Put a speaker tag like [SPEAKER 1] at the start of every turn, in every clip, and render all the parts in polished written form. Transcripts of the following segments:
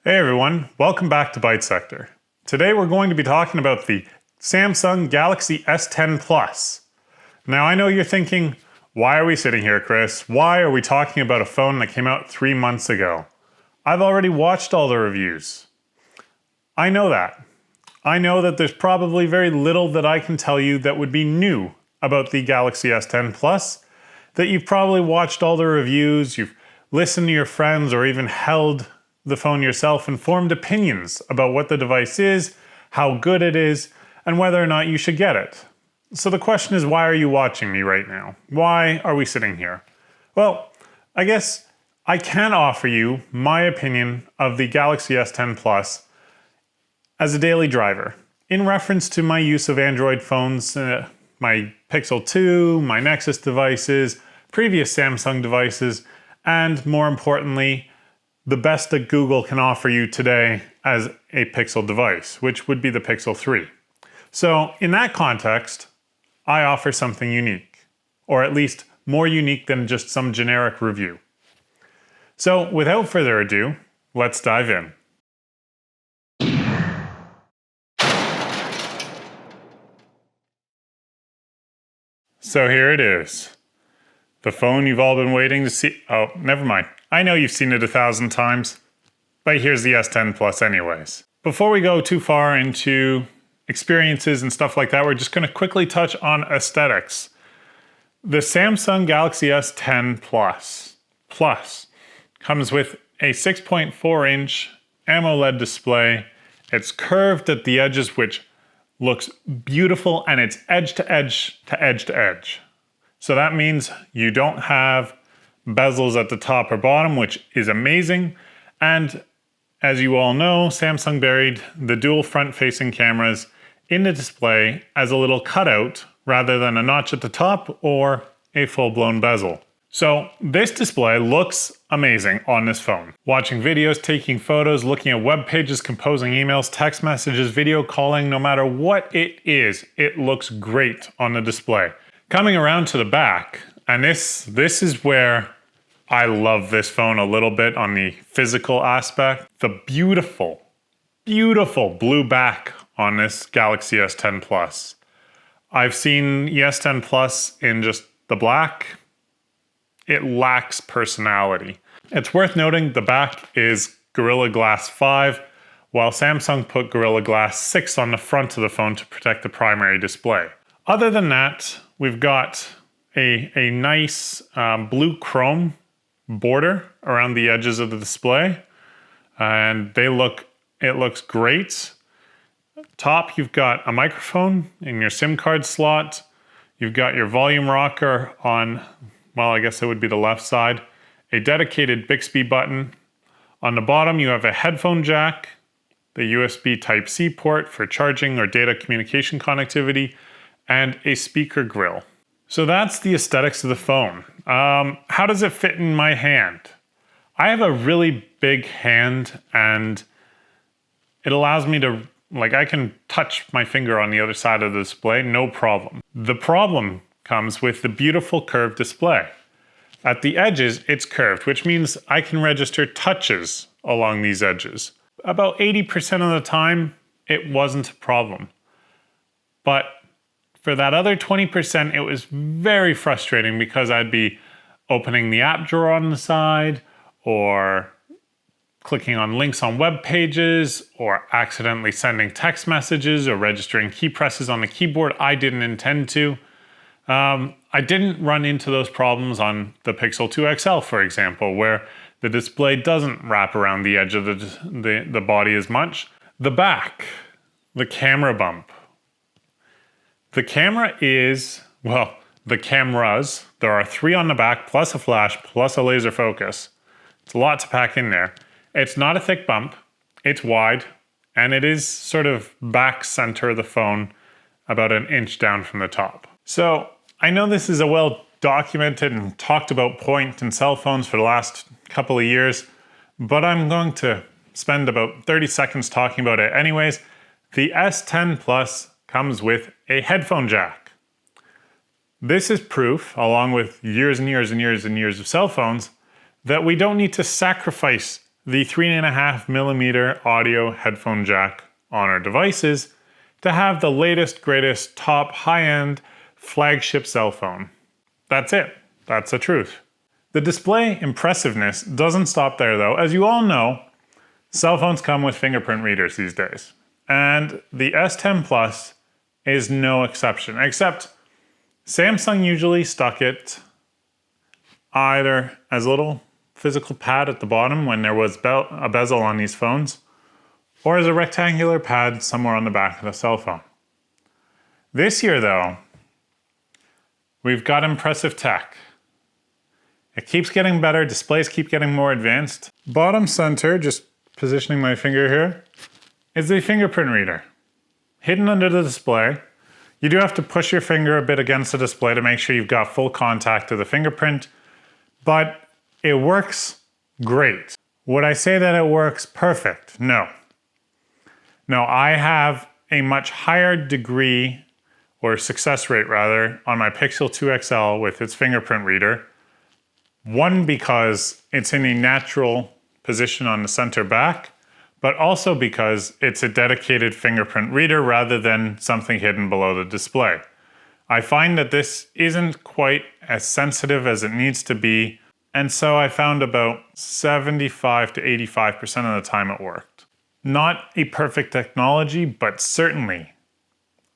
[SPEAKER 1] Hey everyone, welcome back to Bytesector. Today we're going to be talking about the Samsung Galaxy S10 Plus. Now I know you're thinking, why are we sitting here, Chris? Why are we talking about a phone that came out 3 months ago? I've already watched all the reviews. I know that. I know that there's probably very little that I can tell you that would be new about the Galaxy S10 Plus, that you've probably watched all the reviews, you've listened to your friends, or even held the phone yourself and formed opinions about what the device is, how good it is, and whether or not you should get it. So the question is, why are you watching me right now? Why are we sitting here? Well, I guess I can offer you my opinion of the Galaxy S10 Plus as a daily driver, in reference to my use of Android phones, my Pixel 2, my Nexus devices, previous Samsung devices, and more importantly, the best that Google can offer you today as a Pixel device, which would be the Pixel 3. So in that context, I offer something unique, or at least more unique than just some generic review. So without further ado, let's dive in. So here it is. The phone you've all been waiting to see. Oh, never mind. I know you've seen it 1,000 times, but here's the S10 Plus anyways. Before we go too far into experiences and stuff like that, we're just going to quickly touch on aesthetics. The Samsung Galaxy S10 Plus comes with a 6.4-inch AMOLED display. It's curved at the edges, which looks beautiful, and it's edge to edge to edge to edge. So that means you don't have bezels at the top or bottom, which is amazing. And as you all know, Samsung buried the dual front-facing cameras in the display as a little cutout rather than a notch at the top or a full-blown bezel. So this display looks amazing on this phone. Watching videos, taking photos, looking at web pages, composing emails, text messages, video calling, no matter what it is, it looks great on the display. Coming around to the back, and this is where I love this phone a little bit on the physical aspect. The beautiful, beautiful blue back on this Galaxy S10 Plus. I've seen the S10 Plus in just the black. It lacks personality. It's worth noting the back is Gorilla Glass 5, while Samsung put Gorilla Glass 6 on the front of the phone to protect the primary display. Other than that, we've got a nice blue chrome border around the edges of the display, and it looks great. Top, you've got a microphone in your SIM card slot. You've got your volume rocker on, well, I guess it would be the left side, a dedicated Bixby button. On the bottom, you have a headphone jack, the USB Type-C port for charging or data communication connectivity, and a speaker grill. So that's the aesthetics of the phone. How does it fit in my hand? I have a really big hand, and it allows me to, I can touch my finger on the other side of the display, no problem. The problem comes with the beautiful curved display. At the edges, it's curved, which means I can register touches along these edges. About 80% of the time, it wasn't a problem. But for that other 20%, it was very frustrating because I'd be opening the app drawer on the side, or clicking on links on web pages, or accidentally sending text messages or registering key presses on the keyboard I didn't intend to. I didn't run into those problems on the Pixel 2 XL, for example, where the display doesn't wrap around the edge of the body as much. The back, the camera bump. The camera is, well, the cameras, there are 3 on the back, plus a flash, plus a laser focus. It's a lot to pack in there. It's not a thick bump, it's wide, and it is sort of back center of the phone, about an inch down from the top. So I know this is a well documented and talked about point in cell phones for the last couple of years, but I'm going to spend about 30 seconds talking about it anyways. The S10 Plus comes with a headphone jack. This is proof, along with years and years and years and years of cell phones, that we don't need to sacrifice the 3.5mm audio headphone jack on our devices to have the latest, greatest, top, high-end flagship cell phone. That's it. That's the truth. The display impressiveness doesn't stop there though. As you all know, cell phones come with fingerprint readers these days. And the S10 Plus is no exception, except Samsung usually stuck it either as a little physical pad at the bottom when there was a bezel on these phones, or as a rectangular pad somewhere on the back of the cell phone. This year though, we've got impressive tech. It keeps getting better, displays keep getting more advanced. Bottom center, just positioning my finger here, is the fingerprint reader. Hidden under the display. You do have to push your finger a bit against the display to make sure you've got full contact to the fingerprint, but it works great. Would I say that it works perfect? No. No, I have a much higher degree, or success rate rather, on my Pixel 2 XL with its fingerprint reader. One, because it's in a natural position on the center back, but also because it's a dedicated fingerprint reader rather than something hidden below the display. I find that this isn't quite as sensitive as it needs to be, and so I found about 75 to 85% of the time it worked. Not a perfect technology, but certainly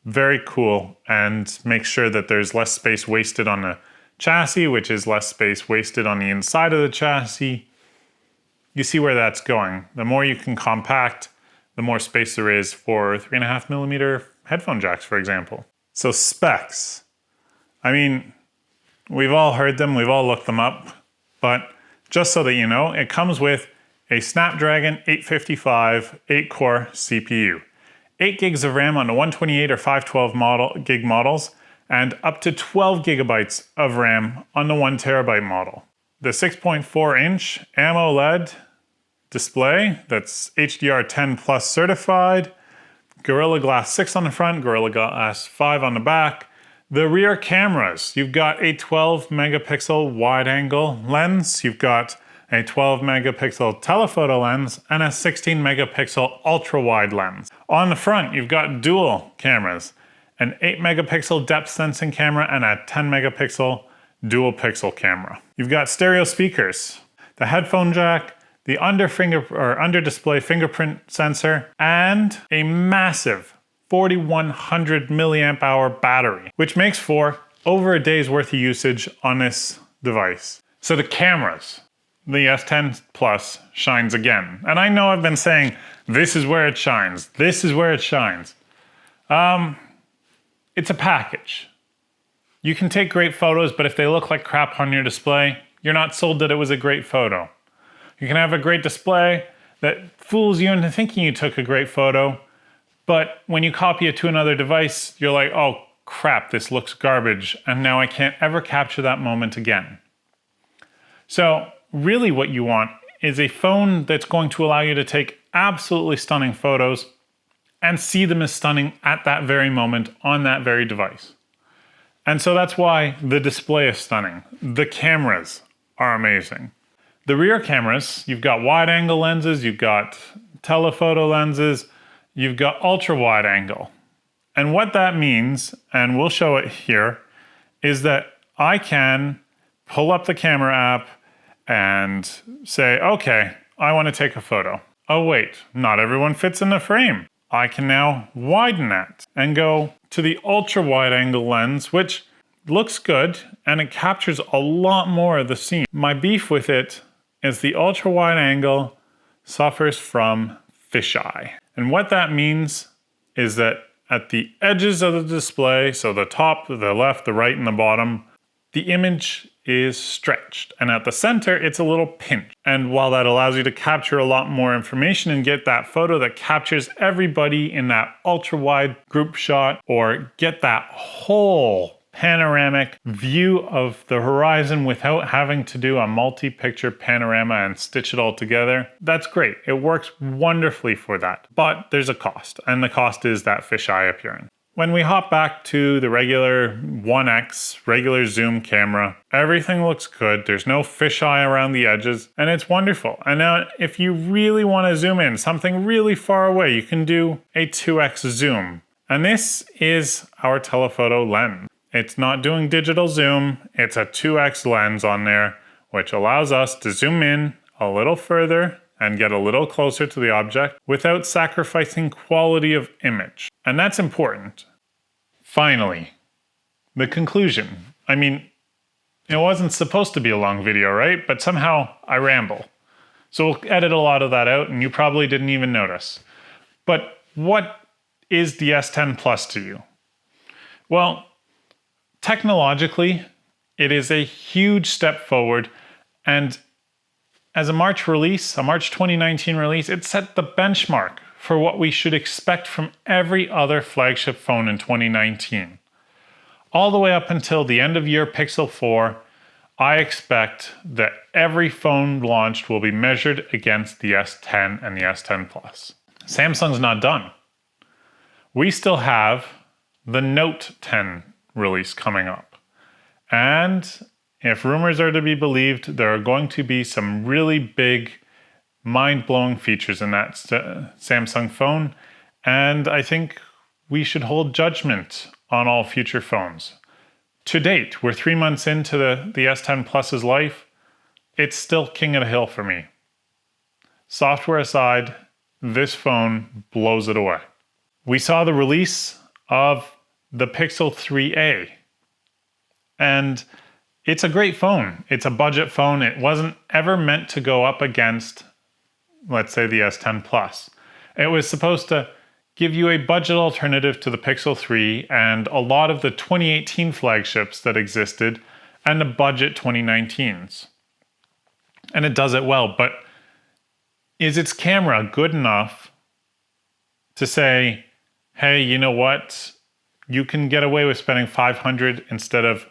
[SPEAKER 1] very cool, and makes sure that there's less space wasted on the chassis, which is less space wasted on the inside of the chassis. You see where that's going. The more you can compact, the more space there is for 3.5mm headphone jacks, for example. So specs. I mean, we've all heard them, we've all looked them up, but just so that you know, it comes with a Snapdragon 855 8-core CPU, 8 gigs of RAM on the 128 or 512 gig models, and up to 12 gigabytes of RAM on the 1 terabyte model. The 6.4-inch AMOLED display that's HDR10 Plus certified, Gorilla Glass 6 on the front, Gorilla Glass 5 on the back. The rear cameras, you've got a 12 megapixel wide angle lens, you've got a 12 megapixel telephoto lens, and a 16 megapixel ultra wide lens. On the front, you've got dual cameras, an 8 megapixel depth sensing camera and a 10 megapixel dual pixel camera. You've got stereo speakers, the headphone jack, the under display fingerprint sensor, and a massive 4100 milliamp hour battery, which makes for over a day's worth of usage on this device. So the cameras, the S10 Plus shines again. And I know I've been saying, this is where it shines, this is where it shines. It's a package. You can take great photos, but if they look like crap on your display, you're not sold that it was a great photo. You can have a great display that fools you into thinking you took a great photo, but when you copy it to another device, you're like, oh crap, this looks garbage, and now I can't ever capture that moment again. So really what you want is a phone that's going to allow you to take absolutely stunning photos and see them as stunning at that very moment on that very device. And so that's why the display is stunning. The cameras are amazing. The rear cameras, you've got wide angle lenses, you've got telephoto lenses, you've got ultra wide angle. And what that means, and we'll show it here, is that I can pull up the camera app and say, okay, I want to take a photo. Oh wait, not everyone fits in the frame. I can now widen that and go to the ultra wide angle lens, which looks good and it captures a lot more of the scene. My beef with it is the ultra wide angle suffers from fisheye. And what that means is that at the edges of the display, so the top, the left, the right, and the bottom, the image is stretched. And at the center, it's a little pinched. And while that allows you to capture a lot more information and get that photo that captures everybody in that ultra wide group shot, or get that whole panoramic view of the horizon without having to do a multi-picture panorama and stitch it all together, that's great. It works wonderfully for that. But there's a cost, and the cost is that fisheye appearance. when we hop back to the regular 1x, regular zoom camera, everything looks good. There's no fisheye around the edges, and it's wonderful. And now, if you really want to zoom in something really far away, you can do a 2x zoom. And this is our telephoto lens. It's not doing digital zoom, it's a 2x lens on there, which allows us to zoom in a little further and get a little closer to the object without sacrificing quality of image. And that's important. Finally, the conclusion. I mean, it wasn't supposed to be a long video, right? But somehow I ramble. So we'll edit a lot of that out and you probably didn't even notice. But what is the S10 Plus to you? Well, technologically, it is a huge step forward, and as a March 2019 release, it set the benchmark for what we should expect from every other flagship phone in 2019. All the way up until the end of year Pixel 4, I expect that every phone launched will be measured against the S10 and the S10 Plus. Samsung's not done. We still have the Note 10 release coming up. And if rumors are to be believed, there are going to be some really big, mind-blowing features in that Samsung phone. And I think we should hold judgment on all future phones. To date, we're 3 months into the S10 Plus's life. It's still king of the hill for me. Software aside, this phone blows it away. We saw the release of the Pixel 3a. And it's a great phone. It's a budget phone. It wasn't ever meant to go up against, let's say, the S10 Plus. It was supposed to give you a budget alternative to the Pixel 3 and a lot of the 2018 flagships that existed and the budget 2019s. And it does it well, but is its camera good enough to say, hey, you know what? You can get away with spending $500 instead of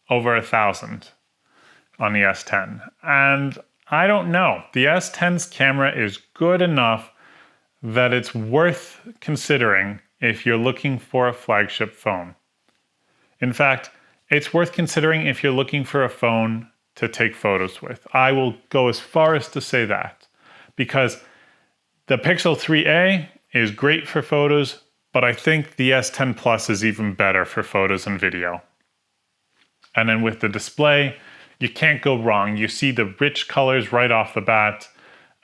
[SPEAKER 1] over $1,000 on the S10. And I don't know. The S10's camera is good enough that it's worth considering if you're looking for a flagship phone. In fact, it's worth considering if you're looking for a phone to take photos with. I will go as far as to say that, because the Pixel 3a is great for photos, but I think the S10 Plus is even better for photos and video. And then with the display, you can't go wrong. You see the rich colors right off the bat,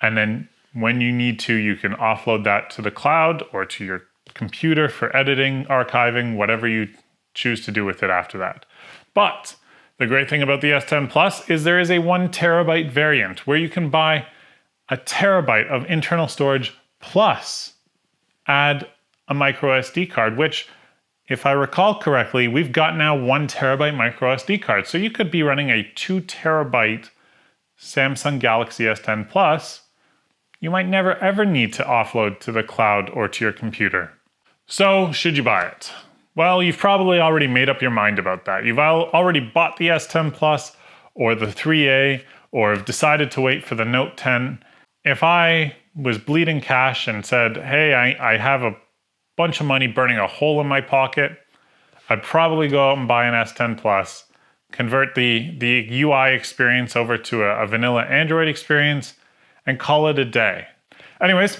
[SPEAKER 1] and then when you need to, you can offload that to the cloud or to your computer for editing, archiving, whatever you choose to do with it after that. But the great thing about the S10 Plus is there is a 1 terabyte variant where you can buy a terabyte of internal storage plus add a micro SD card, which, if I recall correctly, we've got now 1 terabyte micro SD card. So you could be running a 2 terabyte Samsung Galaxy S10 Plus. You might never ever need to offload to the cloud or to your computer. So should you buy it? Well, you've probably already made up your mind about that. You've already bought the S10 Plus or the 3A, or have decided to wait for the Note 10. If I was bleeding cash and said, hey, I have a bunch of money burning a hole in my pocket, I'd probably go out and buy an S10 Plus, convert the UI experience over to a vanilla Android experience, and call it a day. Anyways,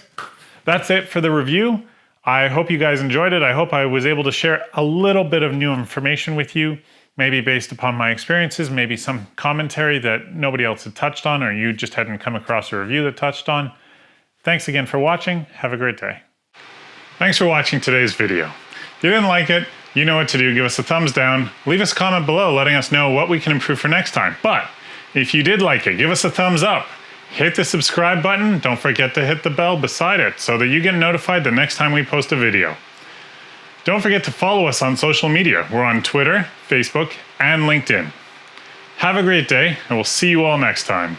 [SPEAKER 1] that's it for the review. I hope you guys enjoyed it. I hope I was able to share a little bit of new information with you, maybe based upon my experiences, maybe some commentary that nobody else had touched on, or you just hadn't come across a review that touched on. Thanks again for watching. Have a great day. Thanks for watching today's video. If you didn't like it, you know what to do. Give us a thumbs down. Leave us a comment below letting us know what we can improve for next time. But if you did like it, give us a thumbs up. Hit the subscribe button. Don't forget to hit the bell beside it so that you get notified the next time we post a video. Don't forget to follow us on social media. We're on Twitter, Facebook, and LinkedIn. Have a great day, and we'll see you all next time.